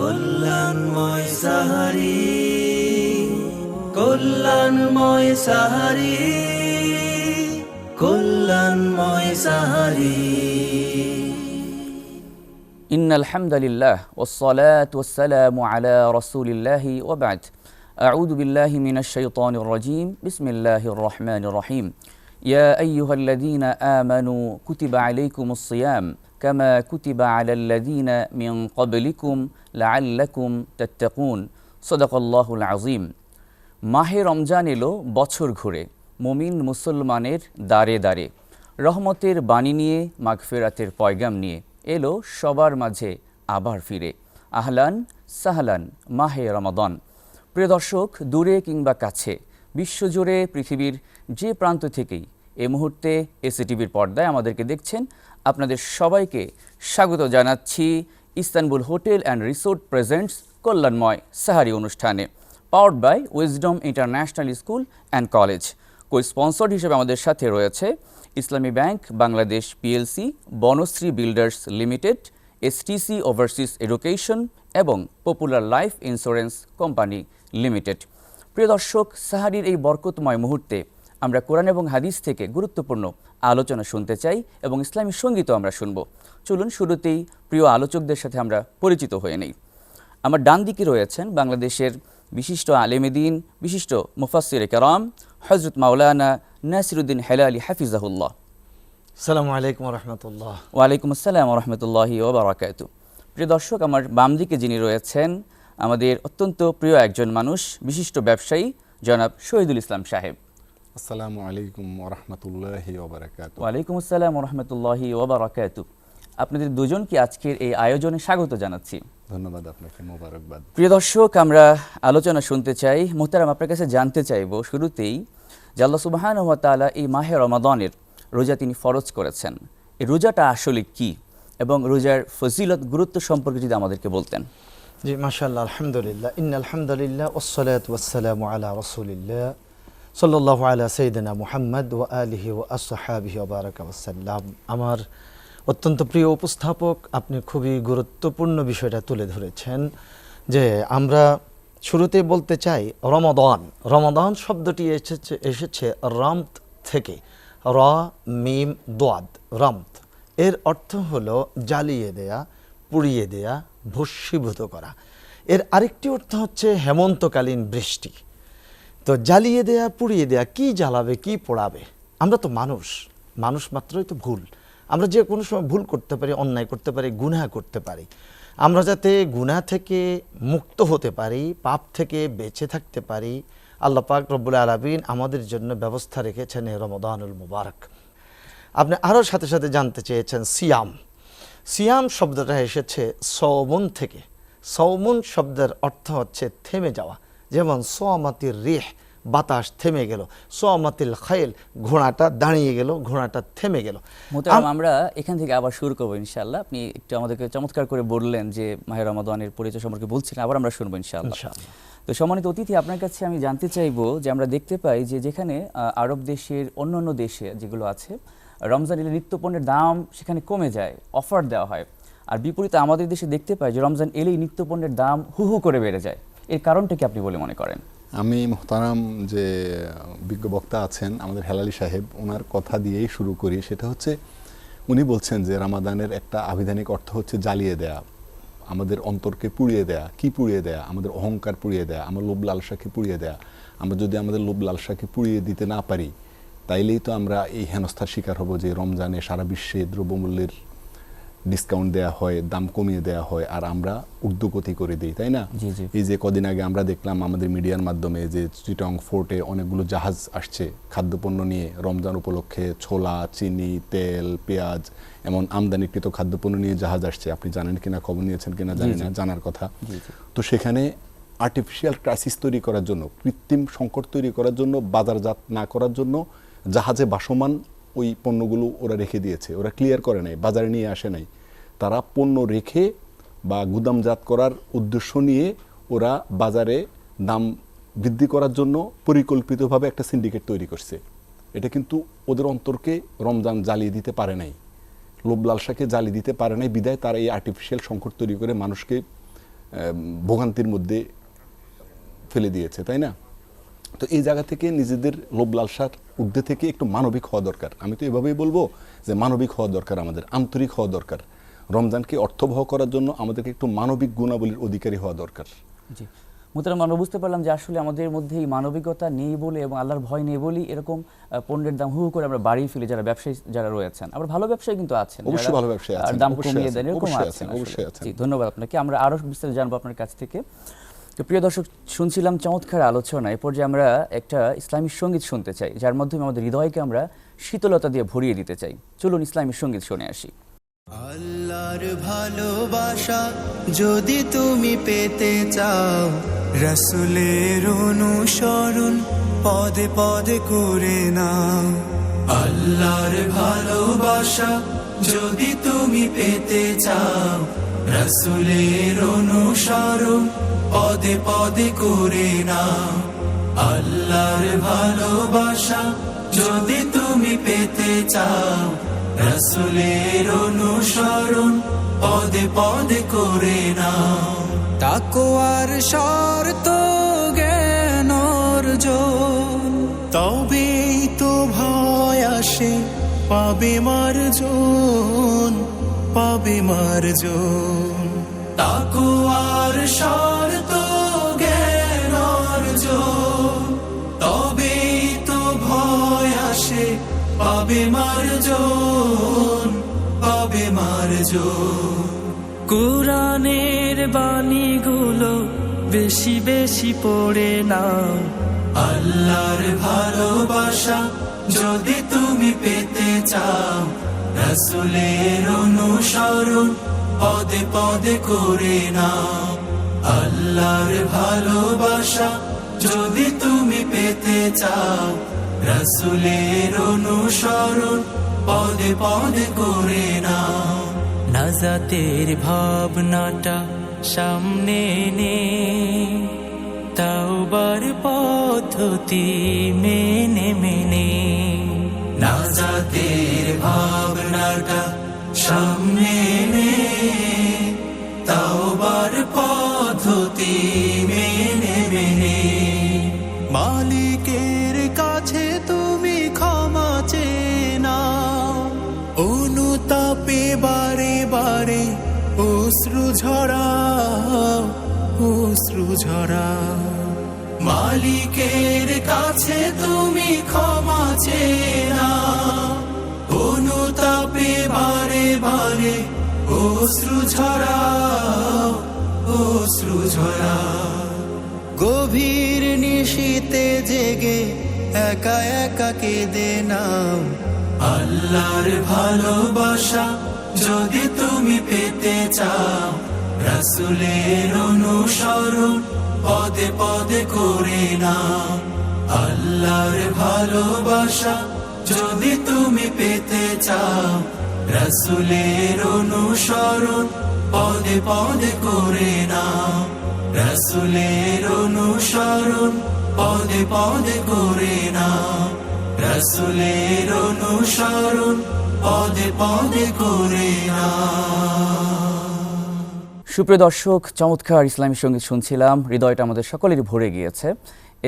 কল্যাণময় সাহারি, কল্যাণময় সাহারি, কল্যাণময় সাহারি। ইন্নাল হামদালিল্লাহ ওয়াসসালাতু ওয়াসসালামু আলা রাসূলিল্লাহি ওয়া বা'দ। আউযু বিল্লাহি মিনাশ শাইতানির রাজীম। বিসমিল্লাহির রহমানির রহিম। ইয়া আইয়ুহাল্লাযীনা আমানু কুতিবা আলাইকুমুস সিয়াম কামা কুতিবা আলাল্লাযীনা মিন ক্বাবলিকুম লাআল্লাকুম তাত্তাকুন। সাদাকাল্লাহুল আযীম। মাহে রমজান এলো বছর ঘুরে, মুমিন মুসলমানের দাঁড়ে দাঁড়ে। রহমতের বাণী নিয়ে, মাগফিরাতের পয়গাম নিয়ে এলো সবার মাঝে আবার ফিরে। আহলান সাহলান মাহে রমাদান। প্রিয় দর্শক, দূরে কিংবা কাছে, বিশ্বজুড়ে পৃথিবীর যে প্রান্ত থেকেই এই মুহূর্তে এসিটিভির পর্দায় আমাদেরকে দেখছেন, আপনাদের সবাইকে স্বাগত জানাচ্ছি Istanbul Hotel and Resort presents কল্যাণময় সাহারি অনুষ্ঠানে, powered by Wisdom International School and College. Co-sponsored হিসেবে আমাদের সাথে রয়েছে Islami Bank Bangladesh PLC, Banasree Builders Limited, STC Overseas Education এবং Popular Life Insurance Company Limited. প্রিয় দর্শক, সাহারির এই বরকতময় মুহূর্তে আমরা কোরআন এবং হাদিস থেকে গুরুত্বপূর্ণ আলোচনা শুনতে চাই এবং ইসলামী সঙ্গীতও আমরা শুনব। চলুন শুরুতেই প্রিয় আলোচকদের সাথে আমরা পরিচিত হয়ে নেই। আমার ডান দিকে রয়েছেন বাংলাদেশের বিশিষ্ট আলেমে দ্বীন, বিশিষ্ট মুফাসসিরে কেরাম হযরত মাওলানা নাসিরুদ্দিন হেলালি হাফিজাহুল্লাহ। আসসালামু আলাইকুম ওয়া রাহমাতুল্লাহ। ওয়ালাইকুম আসসালাম ওয়া রাহমাতুল্লাহি ওয়া বারাকাতুহু। প্রিয় দর্শক, আমার বাম দিকে যিনি রয়েছেন আমাদের অত্যন্ত প্রিয় একজন মানুষ, বিশিষ্ট ব্যবসায়ী জনাব শহীদুল ইসলাম সাহেব। আসসালামু আলাইকুম ওয়া রাহমাতুল্লাহি ওয়া বারাকাতুহু। ওয়ালাইকুম আসসালাম ওয়া রাহমাতুল্লাহি ওয়া বারাকাতুহু। আপনাদের দুজনকে আজকের এই আয়োজনে স্বাগত জানাচ্ছি। ধন্যবাদ আপনাকে, মোবারকবাদ। প্রিয় দর্শক, আমরা আলোচনা শুনতে চাই। মোহতারাম, আপনার কাছে জানতে চাইব শুরুতেই যে আল্লাহ সুবহানাহু ওয়া তাআলা এই মাহে রমাদানের রোজা তিনি ফরজ করেছেন, এই রোজাটা আসলে কি এবং রোজার ফজিলত গুরুত্ব সম্পর্কে যদি আমাদেরকে বলতেন। জি, মাশাআল্লাহ, আলহামদুলিল্লাহ, ইন্নাল হামদালিল্লাহ ওয়াসসালাতু ওয়াসসালামু আলা রাসূলিল্লাহ সাল্লাল্লাহু আলা সাইয়্যিদিনা মুহাম্মদ ওয়া আলিহি ওয়া আসহাবিহি ওয়া বারাকা ওয়াসাল্লাম। আমার অত্যন্ত প্রিয় উপস্থাপক, আপনি খুবই গুরুত্বপূর্ণ বিষয়টা তুলে ধরেছেন যে আমরা শুরুতে বলতে চাই রমাদান। রমাদান শব্দটি এসেছে রামত থেকে, র মিম দোয়াদ, রামত। এর অর্থ হলো জ্বালিয়ে দেয়া, পুড়িয়ে দেয়া, ভস্মীভূত করা। এর আরেকটি অর্থ হচ্ছে হেমন্তকালীন বৃষ্টি। তো জ্বালিয়ে দেয়া, পুড়িয়ে দেয়া, কি জ্বালাবে কি পোড়াবে? আমরা তো মানুষ মাত্রই তো ভুল। আমরা যে কোনো সময় ভুল করতে পারি, অন্যায় করতে পারি, গুনাহ করতে পারি। আমরা যাতে গুনাহ থেকে মুক্ত হতে পারি, পাপ থেকে বেঁচে থাকতে পারি, আল্লাহ পাক রব্বুল আলামিন আমাদের জন্য ব্যবস্থা রেখেছেন এই রমাদানুল মুবারক। আপনি আরও সাথে সাথে জানতে চেয়েছেন সিয়াম। সিয়াম শব্দটা এসেছে সওমুন থেকে। সওমুন শব্দের অর্থ হচ্ছে থেমে যাওয়া, যেমন সোয়ামাতির রিহ, বাতাস থেমে গেল, সোয়ামাতিল খাইল, ঘোড়াটা দাঁড়িয়ে গেল, ঘোড়াটা থেমে গেল। মোহতারাম, আমরা এখান থেকে আবার শুরু করবো ইনশাআল্লাহ। আপনি একটু আমাদেরকে চমৎকার করে বললেন যে মাহে রমাদানের পরিচয় সম্পর্কে বলছিলেন, আবার আমরা শুনবো ইনশাআল্লাহ। তো সম্মানিত অতিথি, আপনার কাছে আমি জানতে চাইবো যে আমরা দেখতে পাই যে যেখানে আরব দেশের অন্যান্য দেশে যেগুলো আছে, রমজান এলে নিত্যপণ্যের দাম সেখানে কমে যায়, অফার দেওয়া হয়। আর বিপরীতে আমাদের দেশে দেখতে পাই যে রমজান এলেই নিত্যপণ্যের দাম হু হু করে বেড়ে যায়। এর কারণটা কি আপনি বলে মনে করেন? আমি মোহতারাম যে বিজ্ঞ বক্তা আছেন আমাদের হেলালি সাহেব, ওনার কথা দিয়েই শুরু করি। সেটা হচ্ছে, উনি বলছেন যে রমাদানের একটা আবিধানিক অর্থ হচ্ছে জ্বালিয়ে দেয়া, আমাদের অন্তরকে পুড়িয়ে দেয়া। কি পুড়িয়ে দেয়া? আমাদের অহংকার পুড়িয়ে দেয়া, আমার লোভ লালসাকে পুড়িয়ে দেয়া। আমরা যদি আমাদের লোভ লালসাকে পুড়িয়ে দিতে না পারি, তাইলেই তো আমরা এই হেনস্থার শিকার হব যে রমজানে সারা বিশ্বে দ্রব্যমূল্যের ডিসকাউন্ট দেয়া হয়, দাম কমিয়ে দেয়া হয়, আর আমরা ঊর্ধ্বগতি করে দিই, তাই না? এই যে কদিন আগে আমরা দেখলাম আমাদের মিডিয়ার মাধ্যমে যে চিটং ফোর্টে অনেকগুলো জাহাজ আসছে খাদ্যপণ্য নিয়ে, রমজান উপলক্ষে ছোলা, চিনি, তেল, পেঁয়াজ, এমন আমদানিকৃত খাদ্যপণ্য নিয়ে জাহাজ আসছে। আপনি জানেন কিনা, খবর নিয়েছেন কিনা জানি না, জানার কথা। তো সেখানে আর্টিফিশিয়াল ক্রাইসিস তৈরি করার জন্য, কৃত্রিম সংকট তৈরি করার জন্য, বাজারজাত না করার জন্য জাহাজে ভাসমান ওই পণ্যগুলো ওরা রেখে দিয়েছে। ওরা ক্লিয়ার করে নাই, বাজারে নিয়ে আসে নাই। তারা পণ্য রেখে বা গুদামজাত করার উদ্দেশ্য নিয়ে ওরা বাজারে দাম বৃদ্ধি করার জন্য পরিকল্পিতভাবে একটা সিন্ডিকেট তৈরি করছে। এটা কিন্তু ওদের অন্তরকে রমজান জ্বালিয়ে দিতে পারে নাই, লোভ লালসাকে জ্বালিয়ে দিতে পারে নাই, বিদায় তারা এই আর্টিফিশিয়াল সংকট তৈরি করে মানুষকে ভোগান্তির মধ্যে ফেলে দিয়েছে, তাই না? তো এই জায়গা থেকে নিজেদের লোভ লালসার ঊর্ধ্বে থেকে একটু মানবিক হওয়া দরকার। আমি তো এভাবেই বলবো যে মানবিক হওয়া দরকার, আমাদের আন্তরিক হওয়া দরকার। রমজানকে অর্থবহ করার জন্য আমাদেরকে একটু মানবিক গুণাবলীর অধিকারী হওয়া দরকার। জি মোহতারাম, আমরা বুঝতে পারলাম যে আসলে আমাদের মধ্যে এই মানবিকতা নেই বলে এবং আল্লাহর ভয় নেই বলেই এরকম পণ্যের দাম হু করে আমরা বাড়িয়ে ফেলি, যারা ব্যবসায়ী যারা রয়েছেন। আবার ভালো ব্যবসায়ী কিন্তু আছেন, অবশ্যই ভালো ব্যবসায়ী আছেন, দাম অবশ্যই কমিয়ে আছেন, দেন, এরকম অবশ্যই আছেন, আছেন, অবশ্যই আছেন। জি ধন্যবাদ আপনাকে। আমরা আরো বিস্তারিত জানবো আপনার কাছ থেকে। তো প্রিয় দর্শক, শুনছিলাম চমৎকার আলোচনা। এরপর যে আমরা একটা ইসলামী সঙ্গীত শুনতে চাই, যার মাধ্যমে আমাদের হৃদয়কে আমরা শীতলতা দিয়ে ভরিয়ে দিতে চাই। চলুন ইসলামী সঙ্গীত শুনে আসি। আল্লাহর ভালোবাসা যদি তুমি পেতে চাও, রাসূলের অনুসরণ পদে পদে করে নাও। আল্লাহর ভালোবাসা যদি তুমি পেতে চাও, রাসূলের অনুসরণ পদে পদে করে নাও। আল্লাহর ভালোবাসা যদি তুমি পেতে চাও, রাসূলের অনুসরণ পদে পদে করে নাও। তাকওয়ার শর্ত জ্ঞান অর্জন, তবেই তো ভয় আসে, পাবে মার্জন, পাবে মার্জন। তাকওয়ার শর্ত জ্ঞান অর্জন, তবেই তো ভয় আসে, পাবে মার্জন, পাবে মার্জন। কুরআনের বাণীগুলো বেশি বেশি পড়ে নাও। আল্লাহর ভালোবাসা যদি তুমি পেতে চাও, রাসূলের অনুসরণ পদে পদে করে নাও। আল্লাহর ভালোবাসা যদি তুমি পেতে চাও, রাসূলের অনুসরণ পদে পদে করে নাও। নাজাতের ভাবনাটা সামনে নে, তাওবার পদ্ধতি মেনে মেনে। নাজাতের ভাবনাটা সামনে নে, তাওবার পদ্ধতি মেনে মেনে। মালিকের কাছে তুমি ক্ষমা চেয়ে নাও, অনুতাপে বারে বারে অশ্রু ঝরাও, অশ্রু ঝরাও। মালিকের কাছে তুমি ক্ষমা চেয়ে নাও, অনুতাপে বারে বারে অশ্রু ঝরাও, অশ্রু ঝরাও। গভীর নিশীতে জেগে একা একা কেঁদে নাও। আল্লাহর ভালোবাসা যদি তুমি পেতে চাও, রাসূলের অনুসরণ পদে পদে করে নাও। আল্লাহর ভালোবাসা যদি তুমি পেতে চাও, রাসূলের অনুসরণ পদে পদে করে নাও। রাসূলের অনুসরণ পদে পদে করে নাও। রাসূলের অনুসরণ পদে পদে করে নাও। সুপ্রিয় দর্শক, চমৎকার ইসলামী সঙ্গীত শুনছিলাম, হৃদয়টা আমাদের সকলেরই ভরে গিয়েছে।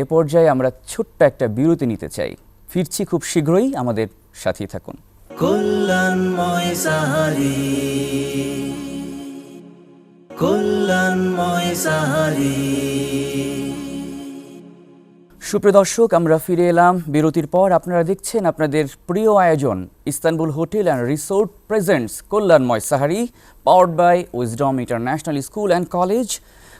এ পর্যায়ে আমরা ছোট্ট একটা বিরতি নিতে চাই। ফিরছি খুব শীঘ্রই, আমাদের সাথেই থাকুন। কল্যাণময় সাহারি, কল্যাণময় সাহারি। সুপ্রিয় দর্শক, আমরা ফিরে এলাম বিরতির পর। আপনারা দেখছেন আপনাদের প্রিয় আয়োজন Istanbul Hotel and Resort presents কল্যাণময় সাহারি, powered by Wisdom International School and College.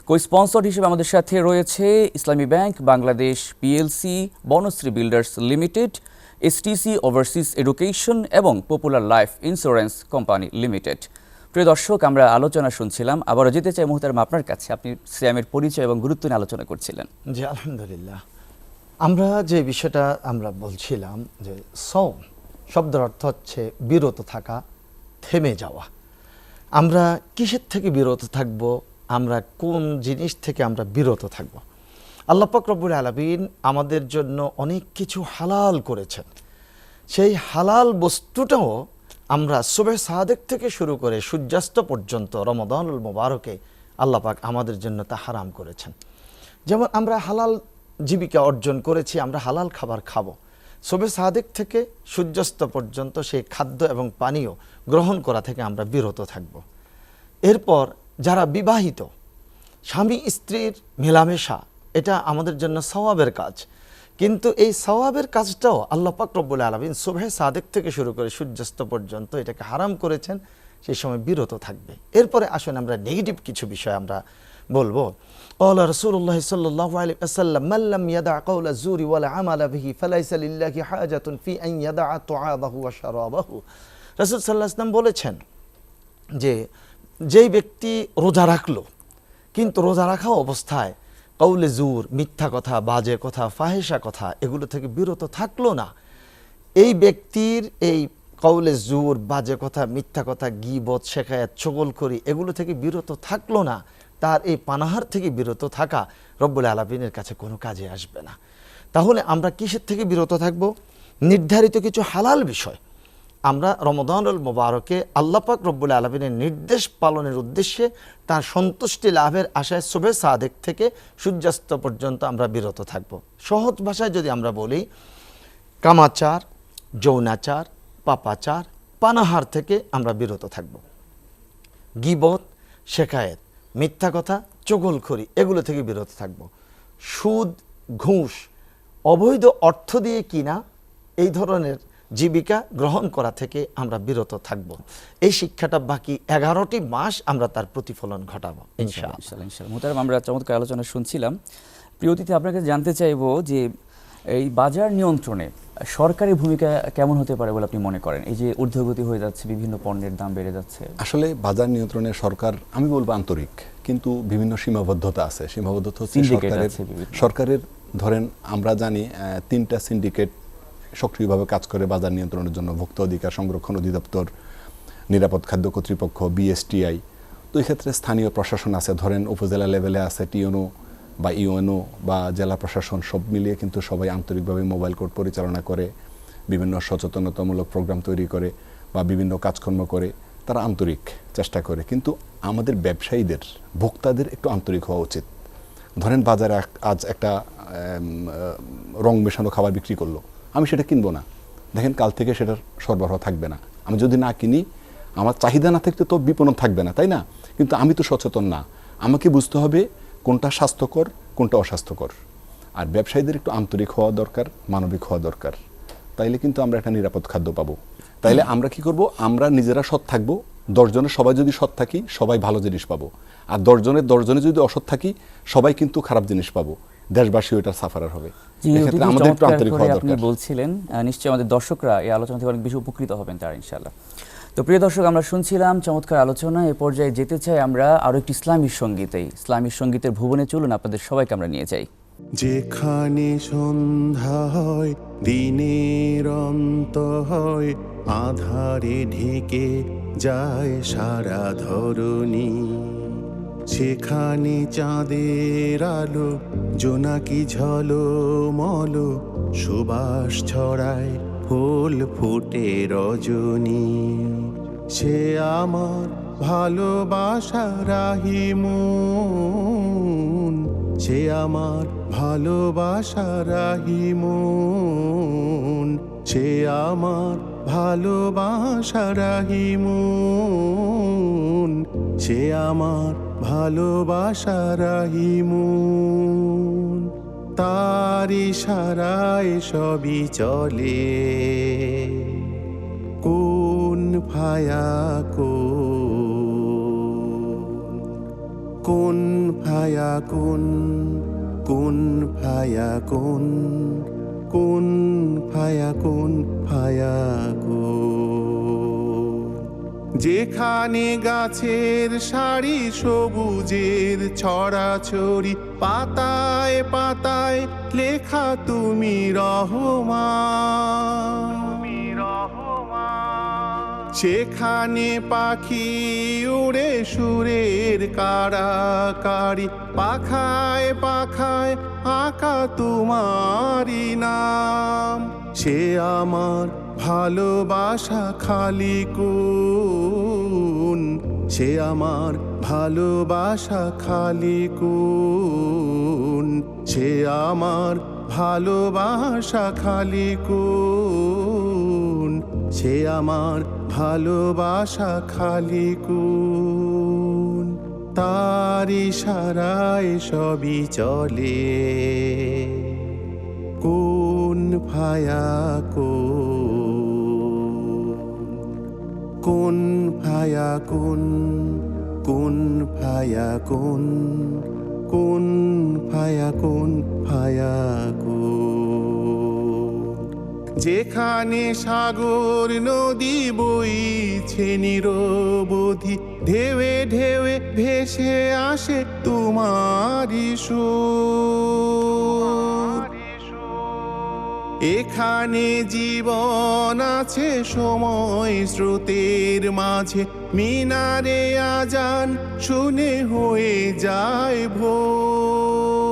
Co-sponsor হিসেবে আমাদের সাথে রয়েছে Islami Bank Bangladesh PLC, Banasree Builders Limited, STC Overseas Education এবং Popular Life Insurance Company Limited. প্রিয় দর্শক, আমরা আলোচনা শুনছিলাম। আবারও যেতে চাই মুহতারাম আপনার কাছে, আপনি সিয়ামের পরিচয় এবং গুরুত্ব নিয়ে আলোচনা করছিলেন। জি আলহামদুলিল্লাহ। আমরা যে বিষয়টা আমরা বলছিলাম যে সওম শব্দের অর্থ হচ্ছে বিরত থাকা, থেমে যাওয়া। আমরা কিসের থেকে বিরত থাকব, আমরা কোন জিনিস থেকে আমরা বিরত থাকব? আল্লাহ পাক রব্বুল আলামিন আমাদের জন্য অনেক কিছু হালাল করেছেন। সেই হালাল বস্তুটাও আমরা সুবহে সাদেক থেকে শুরু করে সূর্যাস্ত পর্যন্ত রমাদানুল মুবারকে আল্লাহ পাক আমাদের জন্য তা হারাম করেছেন। যেমন আমরা হালাল জীবিকা অর্জন করেছি, আমরা হালাল খাবার খাবো। শবে সাদেক থেকে সূর্যাস্ত পর্যন্ত সেই খাদ্য এবং পানীয় গ্রহণ করা থেকে আমরা বিরত থাকব। এরপর যারা বিবাহিত, স্বামী স্ত্রীর মেলামেশা, এটা আমাদের জন্য সওয়াবের কাজ, কিন্তু এই সওয়াবের কাজটাও আল্লাহ পাক রব্বুল আলামিন সুবহে সাদেক থেকে শুরু করে সূর্যাস্ত পর্যন্ত এটাকে হারাম করেছেন, সেই সময় বিরত থাকবে। এরপরে আসুন আমরা নেগেটিভ কিছু বিষয় আমরা বলবো। قال رسول الله صلى الله عليه وسلم من لم يدع قول الزور ولا عمل به فليس لله حاجة في أن يدع طعامه وشرابه। রাসূল সাল্লাল্লাহু আলাইহি ওয়াসাল্লাম বলেছেন যে যেই ব্যক্তি রোজা রাখলো কিন্তু রোজা রাখা অবস্থায় কৌলে জুর, মিথ্যা কথা, বাজে কথা, ফাহেসা কথা এগুলো থেকে বিরত থাকলো না, এই ব্যক্তির এই কৌলে জুর, বাজে কথা, মিথ্যা কথা, গীবত, শেখায়াত, চগলখড়ি এগুলো থেকে বিরত থাকলো না, তার এই পানাহার থেকে বিরত থাকা রব্বুল আলামিনের কাছে কোনো কাজে আসবে না। তাহলে আমরা কিসের থেকে বিরত থাকব? নির্ধারিত কিছু হালাল বিষয় আমরা রমাদানুল মুবারকে আল্লাহ পাক রব্বুল আলামিনের নির্দেশ পালনের উদ্দেশ্যে তার সন্তুষ্টি লাভের আশায় সুবহে সাদেক থেকে সূর্যাস্ত পর্যন্ত আমরা বিরত থাকব। সহজ ভাষায় যদি আমরা বলি, কামাচার, যৌনাচার, পাপাচার, পানাহার থেকে আমরা বিরত থাকব। গীবত, শেখায়েত, মিথ্যা কথা, চগলখড়ি এগুলো থেকে বিরত থাকব। সুদ, ঘুষ, অবৈধ অর্থ দিয়ে কিনা এই ধরনের জীবিকা গ্রহণ করা থেকে আমরা বিরত থাকব। এই শিক্ষাটা বাকি 11টি মাস আমরা তার প্রতিফলন ঘটাবো ইনশাআল্লাহ। মুহতারাম, আমরা চমৎকার আলোচনা শুনছিলাম। প্রিয় অতিথি, আপনাকে জানতে চাইবো যে এই বাজার নিয়ন্ত্রণে সরকারি ভূমিকা কেমন হতে পারে বলে আপনি মনে করেন? এই যে ঊর্ধ্বগতি হয়ে যাচ্ছে, বিভিন্ন পণ্যের দাম বেড়ে যাচ্ছে। আসলে বাজার নিয়ন্ত্রণে সরকার, আমি বলবো আন্তরিক, কিন্তু বিভিন্ন সীমাবদ্ধতা আছে। সীমাবদ্ধতা হচ্ছে সরকারের ধরেন আমরা জানি 3টা সিন্ডিকেট সক্রিয়ভাবে কাজ করে বাজার নিয়ন্ত্রণের জন্য: ভোক্তা অধিকার সংরক্ষণ অধিদপ্তর, নিরাপদ খাদ্য কর্তৃপক্ষ, বিএসটিআই। তো এই ক্ষেত্রে স্থানীয় প্রশাসন আছে, ধরেন উপজেলা লেভেলে আছে টিওনো বা ইউএনও বা জেলা প্রশাসন, সব মিলিয়ে কিন্তু সবাই আন্তরিকভাবে মোবাইল কোর্ট পরিচালনা করে, বিভিন্ন সচেতনতামূলক প্রোগ্রাম তৈরি করে বা বিভিন্ন কাজকর্ম করে, তারা আন্তরিক চেষ্টা করে। কিন্তু আমাদের ব্যবসায়ীদের, ভোক্তাদের একটু আন্তরিক হওয়া উচিত। ধরেন বাজারে আজ একটা রং মেশানো খাবার বিক্রি করলো, আমি সেটা কিনবো না, দেখেন কাল থেকে সেটার সরবরাহ থাকবে না। আমি যদি না কিনি, আমার চাহিদা না থাকলে তো বিপণন থাকবে না, তাই না? কিন্তু আমি তো সচেতন না, আমাকে বুঝতে হবে কোনটা স্বাস্থ্যকর, কোনটা অস্বাস্থ্যকর। আর ব্যবসায়ীদের একটু আন্তরিক হওয়া দরকার, মানবিক হওয়া দরকার, তাইলে কিন্তু আমরা একটা নিরাপদ খাদ্য পাবো। তাইলে আমরা কি করব? আমরা নিজেরা সৎ থাকবো, 10 জনের সবাই যদি সৎ থাকি সবাই ভালো জিনিস পাবো, আর 10 জনে যদি অসৎ থাকি সবাই কিন্তু খারাপ জিনিস পাবো, দেশবাসী ওইটার সাফারার হবে। এক্ষেত্রে আমাদের একটু আন্তরিক হওয়া দরকার। আপনি বলছিলেন, নিশ্চয়ই আমাদের দর্শকরা এই আলোচনা থেকে অনেক বেশি উপকৃত হবেন তারা ইনশাআল্লাহ। তো প্রিয় দর্শক, আমরা শুনছিলাম চমৎকার আলোচনা। এ পর্যায়ে যেতে চাই আমরা আরো একটি ইসলামিক সঙ্গীতেই। ইসলামিক সঙ্গীতের ভুবনে চলুন, আপনাদের সবাইকে আমরা নিয়ে যাই। যেখানে সন্ধ্যা হয়, দিনের অন্ত হয়, আধারে ঢেকে যায় সারা ধরণী, সেখানে চাঁদের আলো জোনাকি ঝলমল, সুবাস ছড়ায়, ফুল ফুটে রজনী। সে আমার ভালোবাসার রাহিমুন, সে আমার ভালোবাসার রাহিমুন, সে আমার ভালোবাসার রাহিমুন, সে আমার ভালোবাসার রাহিমুন। তার ইশারায় সবই চলে, কোন ফায়াকুন, কোন ফায়াকুন, কোন ফায়াকুন, কোন ফায়াকুন, ফায়াকুন। যেখানে গাছের সারি, সবুজের ছড়াছড়ি, পাতায় পাতায় লেখা তুমি রহমান, সেখানে পাখি উড়ে সুরের কাড়াকাড়ি, পাখায় পাখায় আঁকা তোমারি নাম। সে আমার ভালোবাসা খালিকুন, সে আমার ভালোবাসা খালি কোন, সে আমার ভালোবাসা খালি কোন, সে আমার ভালোবাসা খালি কোন। তার ইশারায় সবই চলে, কোন ফায়া কোন ফায়া কোন ফায়া কোন ফায়া ফায়া যেখানে সাগর নদী বইছে নিরবধি, ঢেউে ঢেউে ভেসে আসে তোমারই সুর। এখানে জীবন আছে সময় স্রোতের মাঝে, মিনারে আজান শুনে হয়ে যায় ভোর।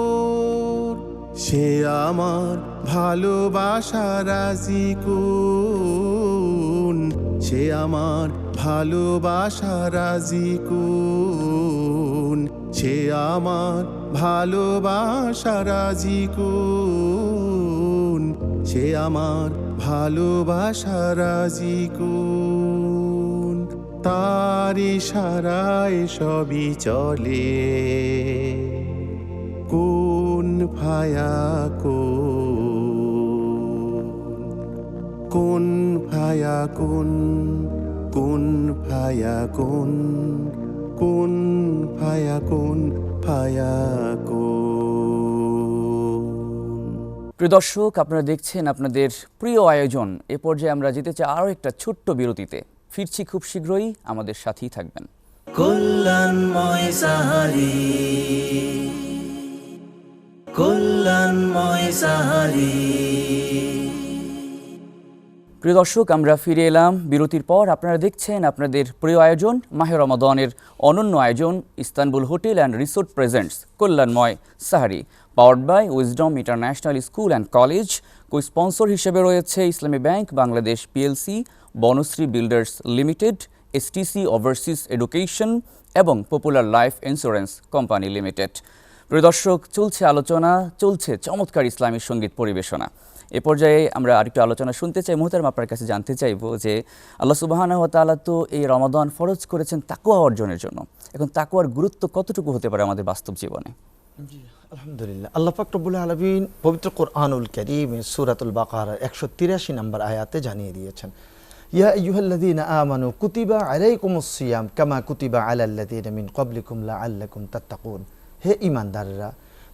সে আমার ভালোবাসা রাজি কোন, সে আমার ভালোবাসা রাজি কোন, সে আমার ভালোবাসা রাজি কোন, সে আমার ভালোবাসা রাজি কোন। তার ইশারায় সবই চলে, কোন ফায়া কোন ফায়া কোন ফায়া কোন ফায়া ফায়া প্রিয় দর্শক, আপনারা দেখছেন আপনাদের প্রিয় আয়োজন। এ পর্যায়ে আমরা যেতে চাই আরও একটা ছোট্ট বিরতিতে। ফিরছি খুব শীঘ্রই, আমাদের সাথেই থাকবেন। কল্যাণময় সাহারি, কল্যাণময় সাহারি। প্রিয় দর্শক, আমরা ফিরে এলাম বিরতির পর। আপনারা দেখছেন আপনাদের প্রিয় আয়োজন, মাহে রমাদানের অনন্য আয়োজন, Istanbul Hotel and Resort presents কল্যাণময় সাহারি, powered by Wisdom International School and College. Co-sponsor হিসেবে রয়েছে Islami Bank Bangladesh PLC, Banasree Builders Limited, STC Overseas Education এবং Popular Life Insurance Company Limited. প্রিয় দর্শক, চলছে আলোচনা, চলছে চমৎকার ইসলামী সঙ্গীত পরিবেশনা। এ পর্যায়ে আমরা আরেকটু আলোচনা শুনতে চাই। মুহতারাম, আপনার কাছে জানতে চাইব যে আল্লাহ সুবহানাহু ওয়া তাআলা তো এই রমাদান ফরজ করেছেন তাকওয়া অর্জনের জন্য। এখন তাকওয়ার গুরুত্ব কতটুকু হতে পারে আমাদের বাস্তব জীবনে? জি, আলহামদুলিল্লাহ। আল্লাহ পাক রব্বুল আলামিন পবিত্র কোরআনুল কারীমে সূরাতুল বাকারা 183 নম্বর আয়াতে জানিয়ে দিয়েছেন, ইয়া আইয়ুহাল্লাযীনা আমানু কুতিবা আলাইকুমুস সিয়াম কামা কুতিবা আলাল্লাযীনা মিন ক্বাবলিকুম লাআল্লাকুম তাত্তাকুন। হে ঈমানদাররা,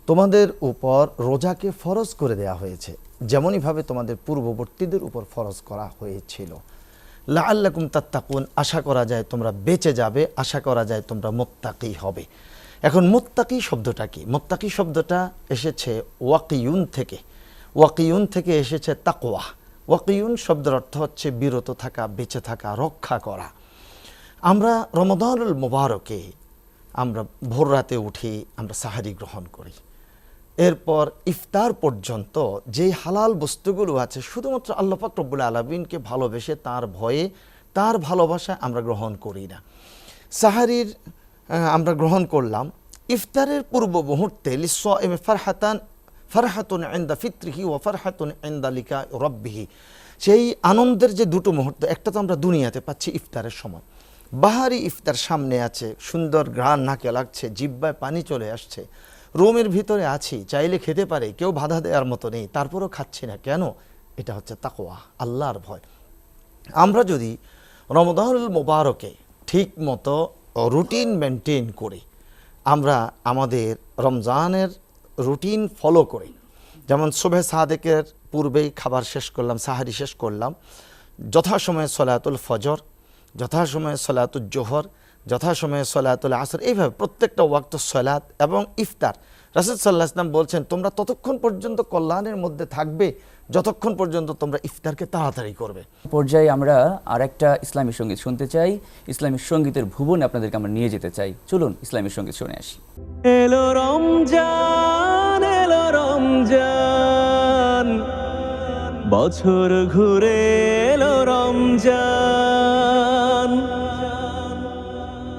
তোমাদের উপর রোজাকে ফরজ করে দেয়া হয়েছে যেমনইভাবে তোমাদের পূর্ববর্তীদের উপর ফরজ করা হয়েছিল। লাআল্লাকুম তাত্তাকুন, আশা করা যায় তোমরা বেঁচে যাবে, আশা করা যায় তোমরা মুত্তাকি হবে। এখন মুত্তাকি শব্দটা কি? মুত্তাকি শব্দটা এসেছে ওয়াকিউন থেকে, ওয়াকিউন থেকে এসেছে তাকওয়া। ওয়াকিউন শব্দের অর্থ হচ্ছে বিরত থাকা, বেঁচে থাকা, রক্ষা করা। আমরা রমাদানুল মুবারকে আমরা ভোর রাতে উঠি, আমরা সাহারি গ্রহণ করি। এরপর ইফতার পর্যন্ত যে হালাল বস্তুগুলো আছে শুধুমাত্র আল্লাহ পাক রব্বুল আলামিনকে ভালোবেসে, তার ভয়ে, তার ভালোবাসায় আমরা গ্রহণ করি না। সাহারির আমরা গ্রহণ করলাম, ইফতারের পূর্ব মুহূর্তে লিসসাইমি ফারহাতুন ইনদা ফিত্রিহি ওয়া ফারহাতুন ইনদা লিকা রাব্বিহি। সেই আনন্দের যে দুটো মুহূর্ত, একটা তো আমরা দুনিয়াতে পাচ্ছি ইফতারের সময়, বাহারি ইফতার সামনে আছে, সুন্দর ঘ্রাণ নাকে লাগছে, জিহ্বায় পানি চলে আসছে, রুমের ভিতরে আছি, চাইলে খেতে পারে, কেউ বাধা দেওয়ার মতো নেই, তারপরেও খাচ্ছি না কেন? এটা হচ্ছে তাকওয়া, আল্লাহর ভয়। আমরা যদি রমাদানুল মুবারকে ঠিক মতো রুটিন মেনটেন করি, আমরা আমাদের রমজানের রুটিন ফলো করি, যেমন সুবহে সাদেকের পূর্বেই খাবার শেষ করলাম, সাহারি শেষ করলাম, যথাসময়ে সলাতুল ফজর, যথাসময়ে সলাতুল জোহর, যথাসময়ে সলাতুল আসর, এইভাবে প্রত্যেকটা ওয়াক্ত সলাত এবং ইফতার। রাসূল সাল্লাল্লাহু আলাইহি ওয়াসাল্লাম বলছেন, তোমরা ততক্ষণ পর্যন্ত কল্যাণের মধ্যে থাকবে যতক্ষণ পর্যন্ত তোমরা ইফতারকে তাড়াতাড়ি করবে। পর্যায়ে আমরা আরেকটা ইসলামী সঙ্গীত শুনতে চাই। ইসলামী সঙ্গীতের ভুবনে আপনাদেরকে আমরা নিয়ে যেতে চাই। চলুন ইসলামী সঙ্গীত শুনে আসি। এলো রমজান, এলো রমজান, বছর ঘুরে এলো রমজান।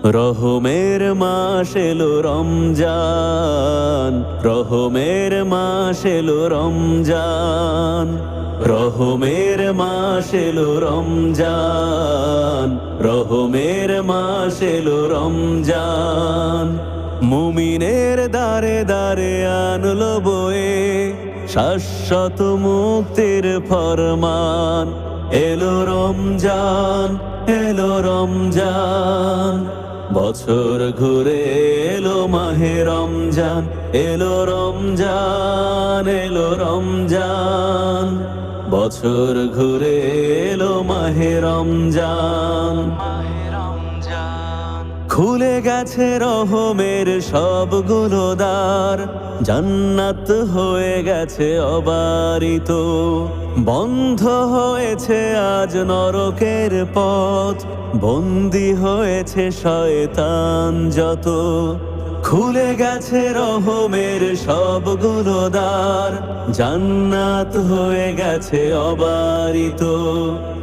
রহমের মাস এলো রমজান, রহমের মাস এলো রমজান, রহমের মাস এলো রমজান, রহমের মাস এলো রমজান। মুমিনের দারে দারে আনলো বয়ে শাশ্বত মুক্তির ফরমান। এলো রমজান, এলো রমজান, বছর ঘুরে এলো মাহে রমজান। এলো রমজান, এলো রমজান, বছর ঘুরে এলো মাহে রমজান। খুলে গেছে রহমের সবগুলো দ্বার, জান্নাত হয়ে গেছে অবারিত। বন্ধ হয়েছে আজ নরকের পথ, বন্দী হয়েছে শয়তান যত। খুলে গেছে রহমের সবগুলো দ্বার, জান্নাত হয়ে গেছে অবারিত।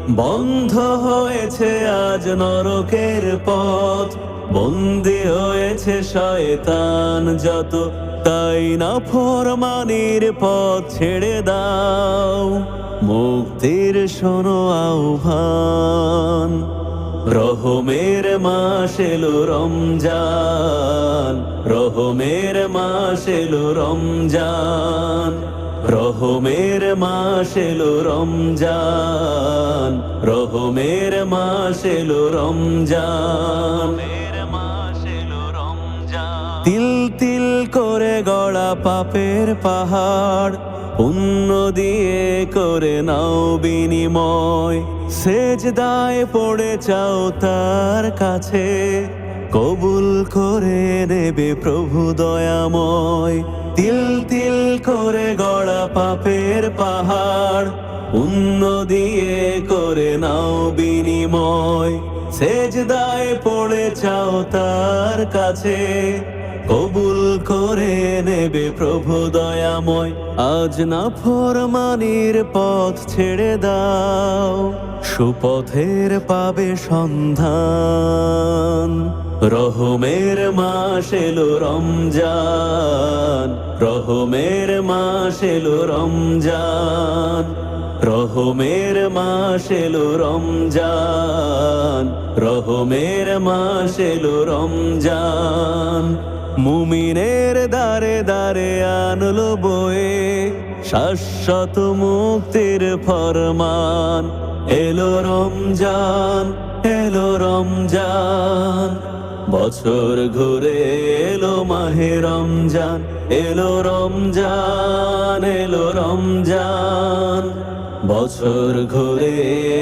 বন্ধ হয়েছে আজ নরকের পথ, বন্দী হয়েছে শয়তান যত। তাই না ফরমানির পথ ছেড়ে দাও, মুক্তির শোনো আহ্বান। রহমের মাস এলো রমজান, রহমের মাস এলো রমজান, রহমের মাস এলো রমজান, রহমের মাস এলো রমজান। তিল তিল করে গড়া পাপের পাহাড়, পুণ্য দিয়ে করে নাও বিনিময়। সেজদায় পড়ে চাও তার কাছে, কবুল করে নেবে প্রভু দয়াময়। তিল তিল করে গড়া পাপের পাহাড়, পুণ্য দিয়ে করে নাও বিনিময়। সেজদায় পড়ে চাও তার কাছে, কবুল করে নেবে প্রভু দয়াময়। আজ না ফরমানির পথ ছেড়ে দাও, সুপথের পাবে সন্ধান। রহমের মাস এলো রমজান, রহমের মাস এলো রমজান, রহমের মাস এলো রমজান, রহমের মাস এলো রমজান। মুমিনের দারে দারে আনলো বয়ে শাশ্বত মুক্তির ফরমান। এলো রমজান, এলো রমজান, বছর ঘুরে এলো মাহে রমজান। এলো রমজান, এলো রমজান, বছর ঘুরে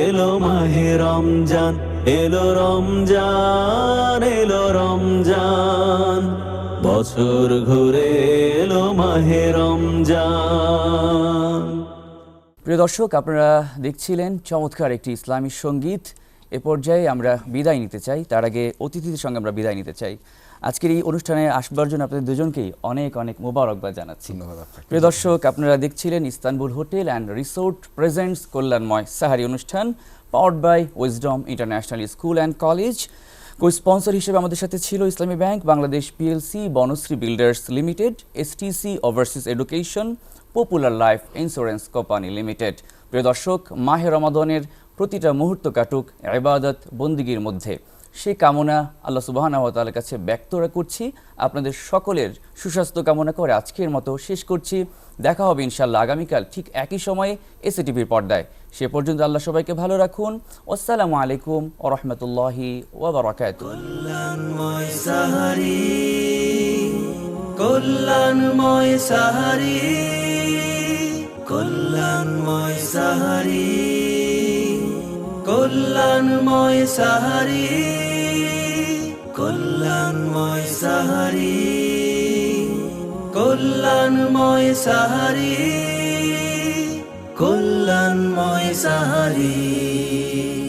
এলো মাহে রমজান। এলো রমজান, এলো রমজান, বছর ঘুরে এলো মাহে রমজান। প্রিয় দর্শক, আপনারা দেখছিলেন চমৎকার একটি ইসলামী সঙ্গীত। এ পর্যায়ে আমরা বিদায় নিতে চাই, তার আগে অতিথিদের সঙ্গে আমরা বিদায় নিতে চাই। আজকের এই অনুষ্ঠানে আসবার জন্য আপনাদের দুজনকেই অনেক অনেক মোবারকবাদ জানাচ্ছি। প্রিয় দর্শক, আপনারা দেখছিলেন Istanbul Hotel and Resort presents কল্যাণময় সাহারি অনুষ্ঠান, powered by Wisdom International School and College. Co-sponsor হিসেবে আমাদের সাথে ছিল Islami Bank Bangladesh PLC, Banasree Builders Limited, STC Overseas Education, Popular Life Insurance Company Limited. প্রিয় দর্শক, মাহে রমাদানের প্রতিটা মুহূর্ত কাটুক ইবাদত বন্দিগির মধ্যে, সেই কামনা আল্লাহ সুবহানাহু ওয়া তাআলার কাছে ব্যক্ত করছি। আপনাদের সকলের সুস্বাস্থ্য কামনা করে আজকের মতো শেষ করছি। দেখা হবে ইনশাআল্লাহ আগামীকাল ঠিক একই সময়ে এসএটিভির পর্দায়। সে পর্যন্ত আল্লাহ সবাইকে ভালো রাখুন। আসসালামু আলাইকুম ওয়া রাহমাতুল্লাহি ওয়া বারাকাতুহু। কল্যাণময় সাহারি, কল্যাণময় সাহারি, কল্যাণময় সাহারি, কল্যাণময় সাহারি, কল্যাণময় সাহারি, কল্যাণময় সাহারি, কল্যাণময় সাহারি।